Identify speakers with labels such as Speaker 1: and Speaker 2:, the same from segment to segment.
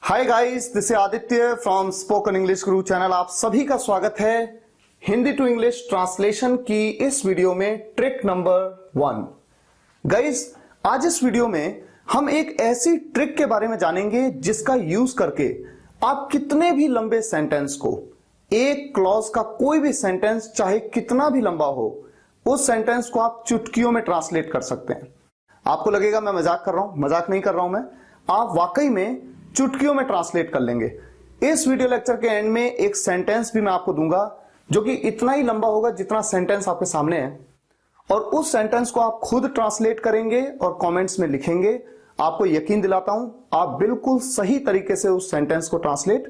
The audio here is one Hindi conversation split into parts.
Speaker 1: Hi guys, this is Aditya from spoken English Guru channel. आप सभी का स्वागत है हिंदी टू इंग्लिश ट्रांसलेशन की इस वीडियो में ट्रिक नंबर 1। गाइस, आज इस वीडियो में हम एक ऐसी ट्रिक के बारे में जानेंगे जिसका यूज करके आप कितने भी लंबे सेंटेंस को, एक क्लॉज का कोई भी सेंटेंस चाहे कितना भी लंबा हो, उस सेंटेंस को आप चुटकियों में ट्रांसलेट कर सकते हैं। आपको लगेगा मैं मजाक कर रहा हूं, मजाक नहीं कर रहा हूं मैं, आप वाकई में चुटकियों में ट्रांसलेट कर लेंगे। इस वीडियो लेक्चर के एंड में एक सेंटेंस भी मैं आपको दूंगा जो कि इतना ही लंबा होगा जितना सेंटेंस आपके सामने है, और उस सेंटेंस को आप खुद ट्रांसलेट करेंगे और कमेंट्स में लिखेंगे। आपको यकीन दिलाता हूं आप बिल्कुल सही तरीके से उस सेंटेंस को ट्रांसलेट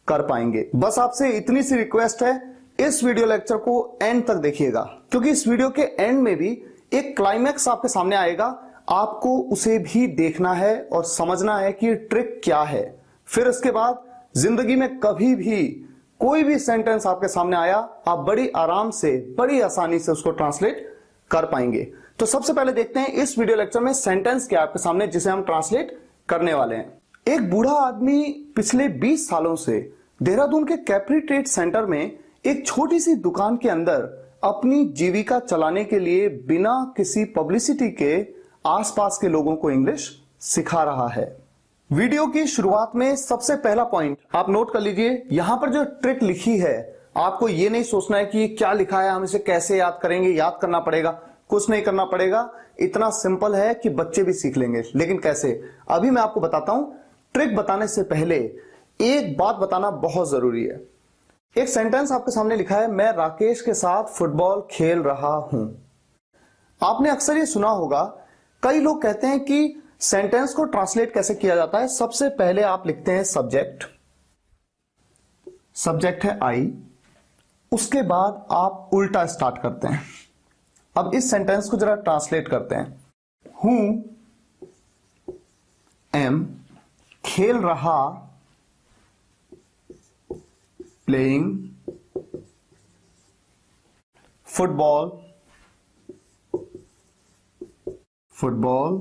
Speaker 1: कर पाएंगे। बस आपसे इतनी सी रिक्वेस्ट है, इस वीडियो लेक्चर को एंड तक देखिएगा, क्योंकि इस वीडियो के एंड में भी एक क्लाइमैक्स आपके सामने आएगा। आपको उसे भी देखना है और समझना है कि ट्रिक क्या है। फिर इसके बाद जिंदगी में कभी भी कोई भी सेंटेंस आपके सामने आया, आप बड़ी आराम से, बड़ी आसानी से उसको ट्रांसलेट कर पाएंगे। तो सबसे पहले देखते हैं इस वीडियो लेक्चर में सेंटेंस क्या है आपके सामने जिसे हम ट्रांसलेट करने वाले हैं। एक बूढ़ा आदमी पिछले 20 सालों से देहरादून के कैप्री ट्रेड सेंटर में एक छोटी सी दुकान के अंदर अपनी जीविका चलाने के लिए बिना किसी पब्लिसिटी के आसपास के लोगों को इंग्लिश सिखा रहा है। वीडियो की शुरुआत में सबसे पहला पॉइंट आप नोट कर लीजिए। यहां पर जो ट्रिक लिखी है, आपको यह नहीं सोचना है कि क्या लिखा है, हम इसे कैसे याद करेंगे, याद करना पड़ेगा। कुछ नहीं करना पड़ेगा, इतना सिंपल है कि बच्चे भी सीख लेंगे। लेकिन कैसे, अभी मैं आपको बताता हूं। ट्रिक बताने से पहले एक बात बताना बहुत जरूरी है। एक सेंटेंस आपके सामने लिखा है, मैं राकेश के साथ फुटबॉल खेल रहा हूं। आपने अक्सर ये सुना होगा, कई लोग कहते हैं कि सेंटेंस को ट्रांसलेट कैसे किया जाता है। सबसे पहले आप लिखते हैं सब्जेक्ट, सब्जेक्ट है आई, उसके बाद आप उल्टा स्टार्ट करते हैं। अब इस सेंटेंस को जरा ट्रांसलेट करते हैं। हूं एम खेल रहा, प्लेइंग फुटबॉल, फुटबॉल,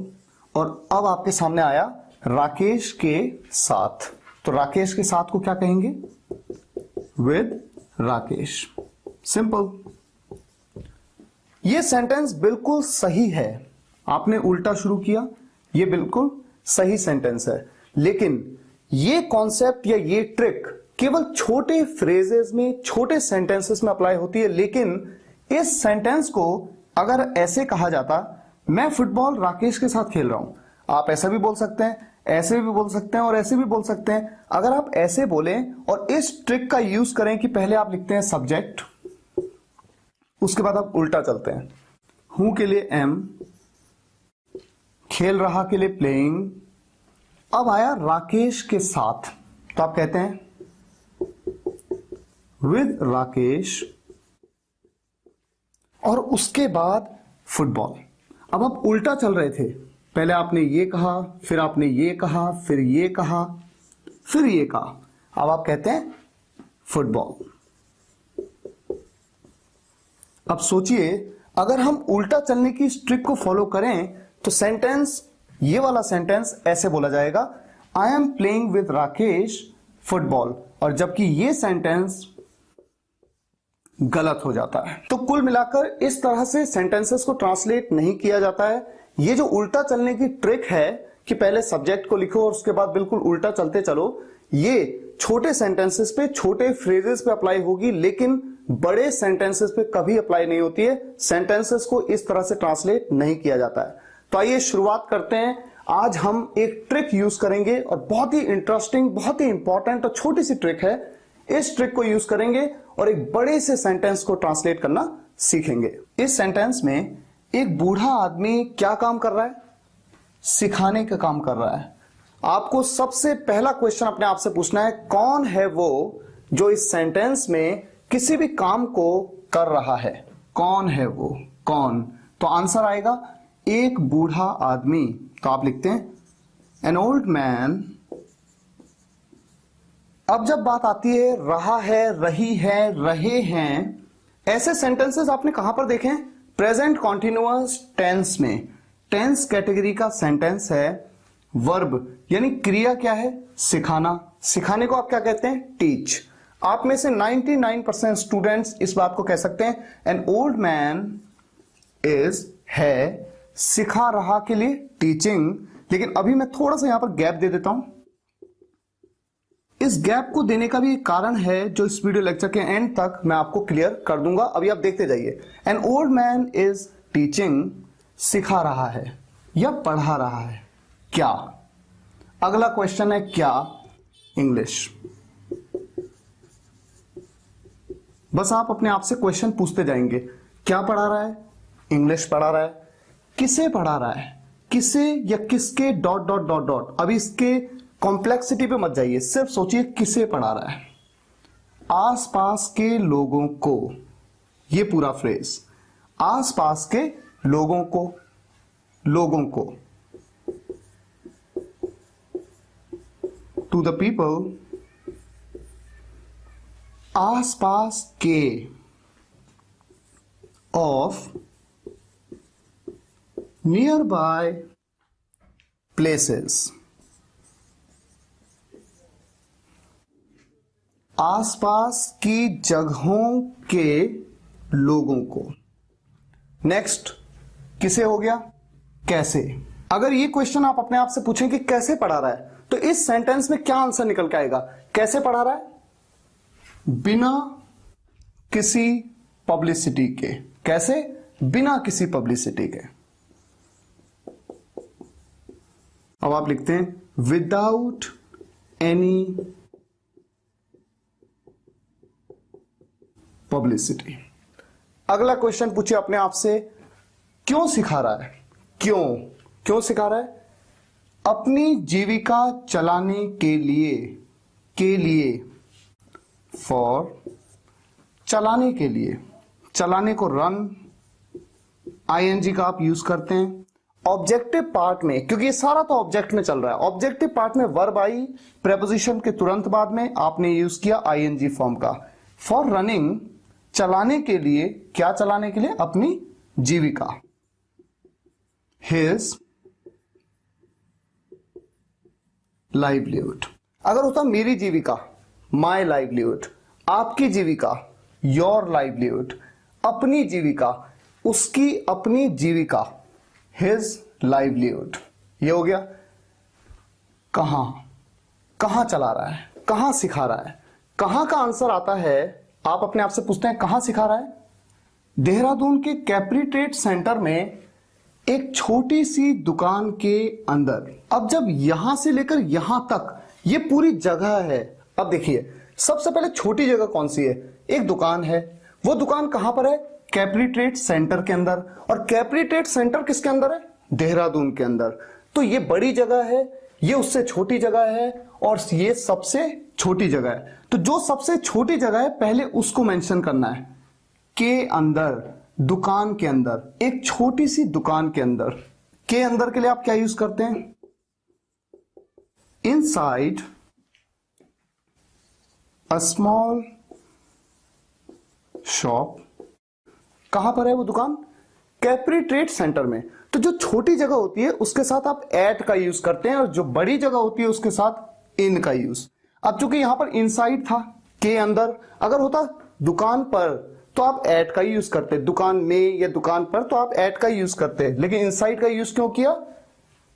Speaker 1: और अब आपके सामने आया राकेश के साथ। तो राकेश के साथ को क्या कहेंगे? विद राकेश। सिंपल। यह सेंटेंस बिल्कुल सही है। आपने उल्टा शुरू किया, यह बिल्कुल सही सेंटेंस है। लेकिन यह कॉन्सेप्ट या यह ट्रिक केवल छोटे फ्रेजेस में, छोटे सेंटेंसेस में अप्लाई होती है। लेकिन इस सेंटेंस को अगर ऐसे कहा जाता, मैं फुटबॉल राकेश के साथ खेल रहा हूं, आप ऐसा भी बोल सकते हैं, ऐसे भी बोल सकते हैं और ऐसे भी बोल सकते हैं। अगर आप ऐसे बोलें और इस ट्रिक का यूज करें कि पहले आप लिखते हैं सब्जेक्ट, उसके बाद आप उल्टा चलते हैं। हूं के लिए एम, खेल रहा के लिए प्लेइंग, अब आया राकेश के साथ, तो आप कहते हैं विद राकेश, और उसके बाद फुटबॉल। अब आप उल्टा चल रहे थे, पहले आपने ये कहा, फिर आपने ये कहा, फिर ये कहा, फिर ये कहा। अब आप कहते हैं फुटबॉल। अब सोचिए, अगर हम उल्टा चलने की इस ट्रिक को फॉलो करें तो सेंटेंस, ये वाला सेंटेंस ऐसे बोला जाएगा, I am playing with Rakesh football, और जबकि ये सेंटेंस गलत हो जाता है। तो कुल मिलाकर इस तरह से सेंटेंसेस को ट्रांसलेट नहीं किया जाता है। ये जो उल्टा चलने की ट्रिक है कि पहले सब्जेक्ट को लिखो और उसके बाद बिल्कुल उल्टा चलते चलो, ये छोटे सेंटेंसेस पे, छोटे फ्रेजेस पे अप्लाई होगी, लेकिन बड़े सेंटेंसेस पे कभी अप्लाई नहीं होती है। सेंटेंसेस को इस तरह से ट्रांसलेट नहीं किया जाता है। तो आइए शुरुआत करते हैं। आज हम एक ट्रिक यूज करेंगे और बहुत ही इंटरेस्टिंग, बहुत ही इंपॉर्टेंट और छोटी सी ट्रिक है। इस ट्रिक को यूज करेंगे और एक बड़े से सेंटेंस को ट्रांसलेट करना सीखेंगे। इस सेंटेंस में एक बूढ़ा आदमी क्या काम कर रहा है? सिखाने का काम कर रहा है। आपको सबसे पहला क्वेश्चन अपने आप से पूछना है, कौन है वो जो इस सेंटेंस में किसी भी काम को कर रहा है? कौन है वो? कौन? तो आंसर आएगा एक बूढ़ा आदमी। तो आप लिखते हैं एन ओल्ड मैन। अब जब बात आती है रहा है, रही है, रहे हैं, ऐसे सेंटेंसेस आपने कहां पर देखे? प्रेजेंट कॉन्टिन्यूअस टेंस में। टेंस कैटेगरी का सेंटेंस है वर्ब यानी क्रिया क्या है? सिखाना। सिखाने को आप क्या कहते हैं? टीच। आप में से 99% स्टूडेंट्स इस बात को कह सकते हैं एन ओल्ड मैन इज है सिखा रहा के लिए टीचिंग। लेकिन अभी मैं थोड़ा सा यहां पर गैप दे देता हूं। इस गैप को देने का भी एक कारण है जो इस वीडियो लेक्चर के एंड तक मैं आपको क्लियर कर दूंगा। अभी आप देखते जाइए। N old man is teaching, सिखा रहा है या पढ़ा रहा है। क्या? अगला क्वेश्चन है क्या? इंग्लिश। बस आप अपने आप से क्वेश्चन पूछते जाएंगे। क्या पढ़ा रहा है? इंग्लिश पढ़ा रहा है। किसे पढ़ा रहा है? किसे या किसके डॉट डॉट डॉट डॉट। अभी इसके कॉम्प्लेक्सिटी पे मत जाइए, सिर्फ सोचिए किसे पढ़ा रहा है। आसपास के लोगों को, ये पूरा फ्रेज, आसपास के लोगों को, लोगों को, टू द पीपल, आसपास के, ऑफ नियर बाय प्लेसेस, आसपास की जगहों के लोगों को। नेक्स्ट किसे हो गया? कैसे। अगर ये क्वेश्चन आप अपने आप से पूछें कि कैसे पढ़ा रहा है, तो इस सेंटेंस में क्या आंसर निकल के आएगा? कैसे पढ़ा रहा है? बिना किसी पब्लिसिटी के। कैसे? बिना किसी पब्लिसिटी के। अब आप लिखते हैं विदाउट एनी पब्लिसिटी। अगला क्वेश्चन पूछिए अपने आप से, क्यों सिखा रहा है? क्यों? क्यों सिखा रहा है? अपनी जीविका चलाने के लिए, फॉर, चलाने के लिए। चलाने को रन, आईएनजी का आप यूज करते हैं। ऑब्जेक्टिव पार्ट में, क्योंकि ये सारा तो ऑब्जेक्ट में चल रहा है, ऑब्जेक्टिव पार्ट में वर्ब आई प्रेपोजिशन के तुरंत बाद में आपने यूज किया आईएनजी फॉर्म का। फॉर रनिंग, चलाने के लिए। क्या चलाने के लिए? अपनी जीविका। His livelihood. अगर होता मेरी जीविका, माई लाइवलीहुड। आपकी जीविका, योर लाइवलीहुड। अपनी जीविका, उसकी अपनी जीविका, हिज लाइवलीहुड। ये हो गया। कहां? कहां चला रहा है? कहां सिखा रहा है? कहां का आंसर आता है? आप अपने आप से पूछते हैं कहां सिखा रहा है? देहरादून के कैप्री ट्रेड सेंटर में एक छोटी सी दुकान के अंदर। अब जब यहां से लेकर यहां तक ये पूरी जगह है। अब देखिए, सबसे पहले छोटी जगह कौन सी है? एक दुकान है। वो दुकान कहां पर है? कैप्री ट्रेड सेंटर के अंदर। और कैप्री ट्रेड सेंटर किसके अंदर है? देहरादून के अंदर। तो ये बड़ी जगह है, ये उससे छोटी जगह है, और ये सबसे छोटी जगह है। तो जो सबसे छोटी जगह है पहले उसको मेंशन करना है। के अंदर, दुकान के अंदर, एक छोटी सी दुकान के अंदर। के अंदर के लिए आप क्या यूज करते हैं? Inside a small shop. कहां पर है वो दुकान? कैप्री ट्रेड सेंटर में। तो जो छोटी जगह होती है उसके साथ आप एट का यूज करते हैं, और जो बड़ी जगह होती है उसके साथ इन का यूज। अब चूंकि यहां पर इनसाइड था, के अंदर, अगर होता दुकान पर तो आप एट का यूज करते। दुकान में या दुकान पर तो आप एट का यूज करते, लेकिन इनसाइड का यूज क्यों किया?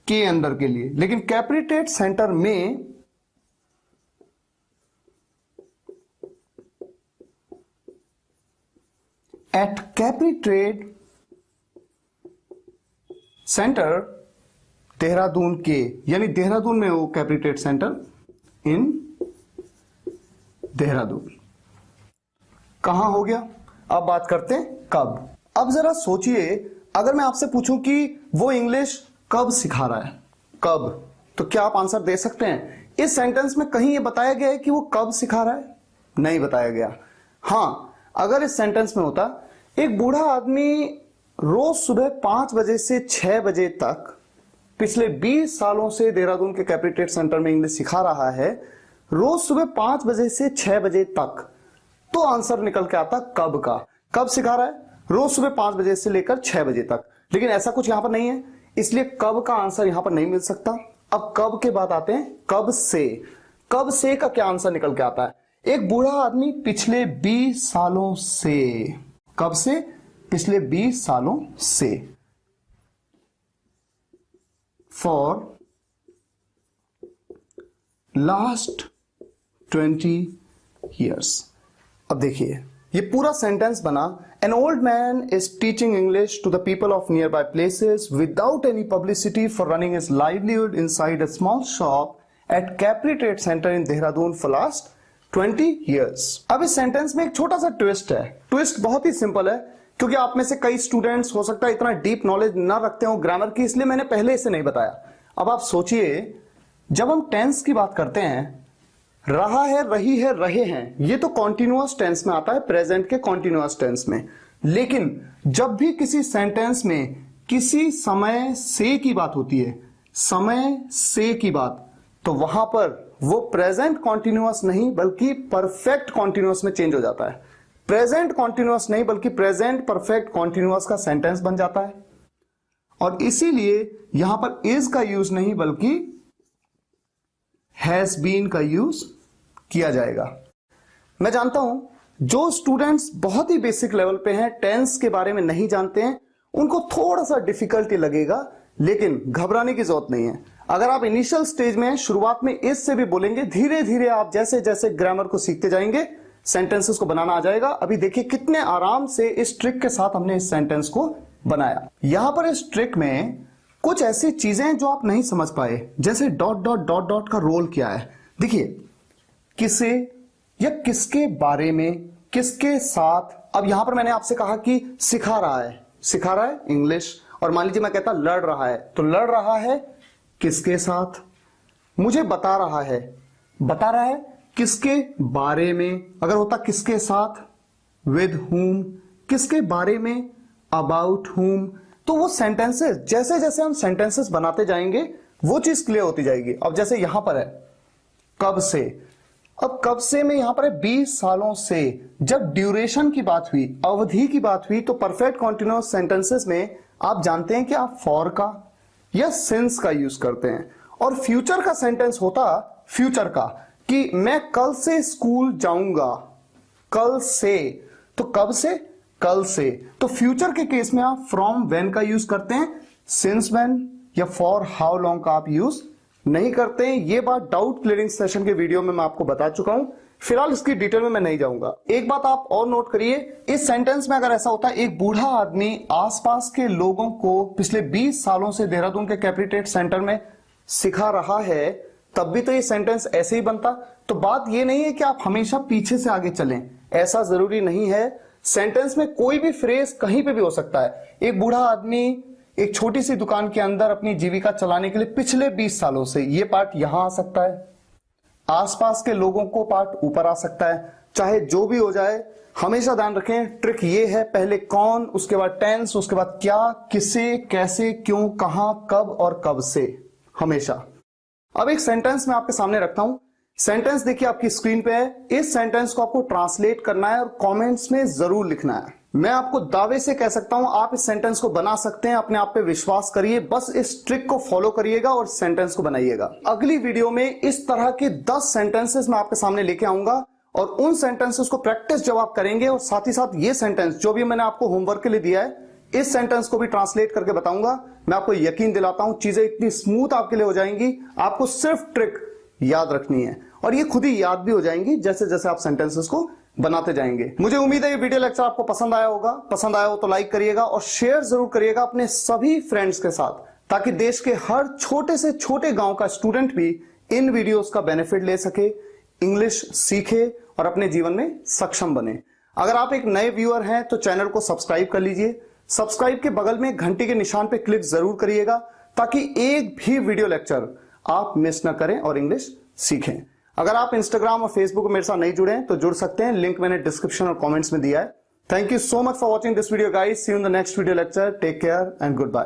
Speaker 1: के अंदर के लिए। लेकिन कैप्री ट्रेड सेंटर में at Capri trade centre Dehradun के, यानी देहरादून में वो Capri trade centre in Dehradun. कहां हो गया? अब बात करते हैं कब। अब जरा सोचिए, अगर मैं आपसे पूछूं कि वो इंग्लिश कब सिखा रहा है? कब? तो क्या आप आंसर दे सकते हैं? इस सेंटेंस में कहीं ये बताया गया है कि वो कब सिखा रहा है? नहीं बताया गया। हां, अगर इस सेंटेंस में होता एक बूढ़ा आदमी रोज सुबह 5 बजे से 6 बजे तक पिछले 20 सालों से देहरादून के कैप्री ट्रेड सेंटर में इंग्लिश सिखा रहा है, रोज सुबह 5 बजे से 6 बजे तक, तो आंसर निकल के आता कब का। कब सिखा रहा है? रोज सुबह 5 बजे से लेकर 6 बजे तक। लेकिन ऐसा कुछ यहां पर नहीं है, इसलिए कब का आंसर यहां पर नहीं मिल सकता। अब कब के बाद आते हैं कब से। कब से का क्या आंसर निकल के आता है? एक बूढ़ा आदमी पिछले 20 सालों से, कब से? पिछले 20 सालों से। For last 20 years। अब देखिए ये पूरा सेंटेंस बना, an old man is teaching English to the people of nearby places without any publicity for running his livelihood inside a small shop at Capri trade centre in Dehradun for last 20 years। अब इस सेंटेंस में एक छोटा सा ट्विस्ट है। ट्विस्ट बहुत ही सिंपल है, क्योंकि आप में से कई स्टूडेंट्स हो सकता है इतना डीप नॉलेज ना रखते हो ग्रामर की, इसलिए मैंने पहले इसे नहीं बताया। अब आप सोचिए, जब हम टेंस की बात करते हैं, रहा है, रही है, रहे हैं, ये तो कॉन्टिन्यूअस टेंस में आता है, प्रेजेंट के कॉन्टिन्यूअस टेंस में। लेकिन जब भी किसी सेंटेंस में किसी समय से की बात होती है, समय से की बात, तो वहां पर वो प्रेजेंट कॉन्टिन्यूअस नहीं बल्कि परफेक्ट कॉन्टिन्यूअस में चेंज हो जाता है। प्रेजेंट कॉन्टिन्यूअस नहीं बल्कि प्रेजेंट परफेक्ट कॉन्टिन्यूअस का सेंटेंस बन जाता है। और इसीलिए यहां पर इज का यूज नहीं बल्कि हैज बीन का यूज किया जाएगा। मैं जानता हूं जो स्टूडेंट्स बहुत ही बेसिक लेवल पे हैं, टेंस के बारे में नहीं जानते हैं, उनको थोड़ा सा डिफिकल्टी लगेगा, लेकिन घबराने की जरूरत नहीं है। अगर आप इनिशियल स्टेज में शुरुआत में इस से भी बोलेंगे, धीरे धीरे आप जैसे जैसे ग्रामर को सीखते जाएंगे, सेंटेंसेस को बनाना आ जाएगा। अभी देखिए कितने आराम से इस ट्रिक के साथ हमने इस सेंटेंस को बनाया। यहां पर इस ट्रिक में कुछ ऐसी चीजें जो आप नहीं समझ पाए, जैसे डॉट डॉट डॉट डॉट का रोल क्या है। देखिए, किसे या किसके बारे में, किसके साथ। अब यहां पर मैंने आपसे कहा कि सिखा रहा है इंग्लिश, और मान लीजिए मैं कहता लड़ रहा है, तो लड़ रहा है किसके साथ। मुझे बता रहा है किसके बारे में। अगर होता किसके साथ, विद हुम, किसके बारे में, अबाउट हुम, तो वो सेंटेंसेस, जैसे जैसे हम सेंटेंसेस बनाते जाएंगे वो चीज क्लियर होती जाएगी। अब जैसे यहां पर है कब से, अब कब से में यहां पर है 20 सालों से। जब ड्यूरेशन की बात हुई, अवधि की बात हुई, तो परफेक्ट कॉन्टिन्यूअस सेंटेंसेस में आप जानते हैं कि आप फॉर का या सिंस का यूज करते हैं। और फ्यूचर का सेंटेंस होता फ्यूचर का, कि मैं कल से स्कूल जाऊंगा, कल से, तो कब से, कल से। तो फ्यूचर के केस में आप फ्रॉम व्हेन का यूज करते हैं, सिंस व्हेन या फॉर हाउ लॉन्ग का आप यूज नहीं करते हैं। ये बात डाउट क्लियरिंग सेशन के वीडियो में मैं आपको बता चुका हूं, फिलहाल इसकी डिटेल में मैं नहीं जाऊंगा। एक बात आप और नोट करिए, इस सेंटेंस में अगर ऐसा होता है एक बूढ़ा आदमी आसपास के लोगों को पिछले 20 सालों से देहरादून के कैप्री ट्रेड सेंटर में सिखा रहा है, तब भी तो ये सेंटेंस ऐसे ही बनता। तो बात ये नहीं है कि आप हमेशा पीछे से आगे चलें, ऐसा जरूरी नहीं है। सेंटेंस में कोई भी फ्रेज कहीं पे भी हो सकता है। एक बूढ़ा आदमी एक छोटी सी दुकान के अंदर अपनी जीविका चलाने के लिए पिछले 20 सालों से, ये पार्ट यहां आ सकता है। आसपास के लोगों को पार्ट ऊपर आ सकता है। चाहे जो भी हो जाए, हमेशा ध्यान रखें, ट्रिक ये है, पहले कौन, उसके बाद टेंस, उसके बाद क्या, किसे, कैसे, क्यों, कहां, कब और कब से, हमेशा। अब एक सेंटेंस मैं आपके सामने रखता हूं। सेंटेंस देखिए आपकी स्क्रीन पे है। इस सेंटेंस को आपको ट्रांसलेट करना है और कमेंट्स में जरूर लिखना है। मैं आपको दावे से कह सकता हूं आप इस सेंटेंस को बना सकते हैं। अपने आप पे विश्वास करिए, बस इस ट्रिक को फॉलो करिएगा और सेंटेंस को बनाइएगा। अगली वीडियो में इस तरह के 10 सेंटेंसेस मैं आपके सामने लेके आऊंगा और उन सेंटेंसेस को प्रैक्टिस जब आप करेंगे, और साथ ही साथ ये सेंटेंस जो भी मैंने आपको होमवर्क के लिए दिया है, इस सेंटेंस को भी ट्रांसलेट करके बताऊंगा। मैं आपको यकीन दिलाता हूं चीजें इतनी स्मूथ आपके लिए हो जाएंगी। आपको सिर्फ ट्रिक याद रखनी है और ये खुद ही याद भी हो जाएंगी जैसे जैसे आप सेंटेंसेस को बनाते जाएंगे। मुझे उम्मीद है ये वीडियो लेक्चर आपको पसंद आया होगा। पसंद आया हो तो लाइक करिएगा और शेयर जरूर करिएगा अपने सभी फ्रेंड्स के साथ, ताकि देश के हर छोटे से छोटे गांव का स्टूडेंट भी इन वीडियोस का बेनिफिट ले सके, इंग्लिश सीखे और अपने जीवन में सक्षम बने। अगर आप एक नए व्यूअर हैं तो चैनल को सब्सक्राइब कर लीजिए। सब्सक्राइब के बगल में घंटी के निशान पे क्लिक जरूर करिएगा, ताकि एक भी वीडियो लेक्चर आप मिस ना करें और इंग्लिश सीखें। अगर आप इंस्टाग्राम और फेसबुक में मेरे साथ नहीं जुड़े हैं तो जुड़ सकते हैं, लिंक मैंने डिस्क्रिप्शन और कमेंट्स में दिया है। Thank you so much for watching this video guys. See you in the next video lecture. Take care and good bye.